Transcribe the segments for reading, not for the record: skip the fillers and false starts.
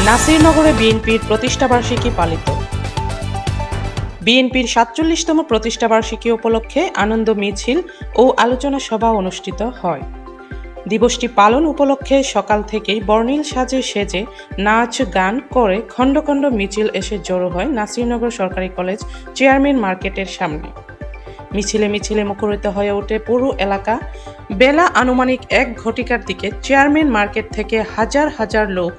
নাসিরনগরে বিএনপির প্রতিষ্ঠাবার্ষিকী পালিত। বিএনপির ৪৭তম প্রতিষ্ঠাবার্ষিকী উপলক্ষে আনন্দ মিছিল ও আলোচনা সভা অনুষ্ঠিত হয়। দিবসটি পালন উপলক্ষে সকাল থেকেই বর্ণিল সাজে সেজে নাচ গান করে খণ্ড খণ্ড মিছিল এসে জড়ো হয় নাসিরনগর সরকারি কলেজ চেয়ারম্যান মার্কেটের সামনে। মিছিলে মিছিলে মুখরিত হয়ে ওঠে পুরো এলাকা। বেলা আনুমানিক ১ ঘটিকার দিকে চেয়ারম্যান মার্কেট থেকে হাজার হাজার লোক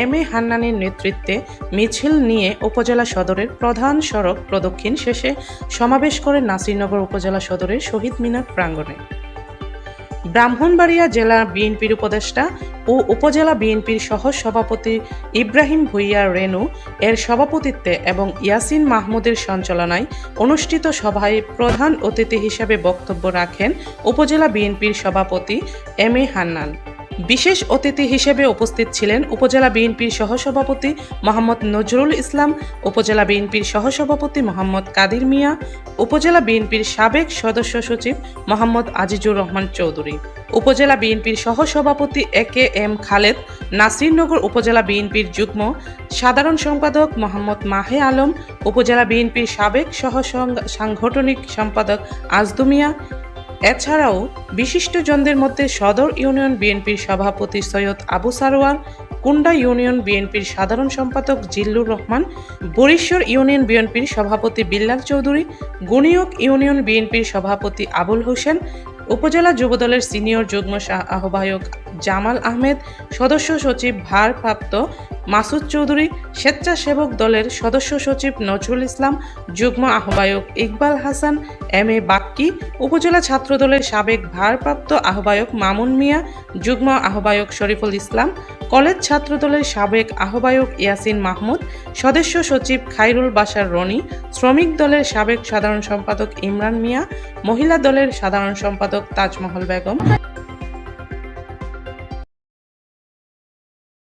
এম এ হান্নানের নেতৃত্বে মিছিল নিয়ে উপজেলা সদরের প্রধান সড়ক প্রদক্ষিণ শেষে সমাবেশ করে নাসিরনগর উপজেলা সদরের শহীদ মিনার প্রাঙ্গণে। ব্রাহ্মণবাড়িয়া জেলা বিএনপির উপদেষ্টা ও উপজেলা বিএনপির সহ সভাপতি ইব্রাহিম ভূঁইয়া রেনু এর সভাপতিত্বে এবং ইয়াসিন মাহমুদের সঞ্চালনায় অনুষ্ঠিত সভায় প্রধান অতিথি হিসেবে বক্তব্য রাখেন উপজেলা বিএনপির সভাপতি এম এ হান্নান। বিশেষ অতিথি হিসেবে উপস্থিত ছিলেন উপজেলা বিএনপির সহসভাপতি মোহাম্মদ নজরুল ইসলাম, উপজেলা বিএনপির সহসভাপতি মোহাম্মদ কাদির মিয়া, উপজেলা বিএনপির সাবেক সদস্য সচিব মোহাম্মদ আজিজুর রহমান চৌধুরী, উপজেলা বিএনপির সহসভাপতি এ কে এম খালেদ, নাসিরনগর উপজেলা বিএনপির যুগ্ম সাধারণ সম্পাদক মোহাম্মদ মাহে আলম, উপজেলা বিএনপির সাবেক সাংগঠনিক সম্পাদক আজদু মিয়া। এছাড়াও বিশিষ্টজনদের মধ্যে সদর ইউনিয়ন বিএনপির সভাপতি সৈয়দ আবু সারোয়ার, কুন্ডা ইউনিয়ন বিএনপির সাধারণ সম্পাদক জিল্লুর রহমান, বরিশ্বর ইউনিয়ন বিএনপির সভাপতি বিল্লাল চৌধুরী, গুনিয়ক ইউনিয়ন বিএনপির সভাপতি আবুল হোসেন, উপজেলা যুবদলের সিনিয়র যুগ্ম আহ্বায়ক জামাল আহমেদ, সদস্য সচিব ভারপ্রাপ্ত মাসুদ চৌধুরী, স্বেচ্ছাসেবক দলের সদস্য সচিব নজরুল ইসলাম, যুগ্ম আহ্বায়ক ইকবাল হাসান, এম এ বাক্কি, উপজেলা ছাত্রদলের সাবেক ভারপ্রাপ্ত আহ্বায়ক মামুন মিয়া, যুগ্ম আহ্বায়ক শরীফুল ইসলাম, কলেজ ছাত্রদলের সাবেক আহ্বায়ক ইয়াসিন মাহমুদ, সদস্য সচিব খাইরুল বাশার রনি, শ্রমিক দলের সাবেক সাধারণ সম্পাদক ইমরান মিয়া, মহিলা দলের সাধারণ সম্পাদক তাজমহল বেগম।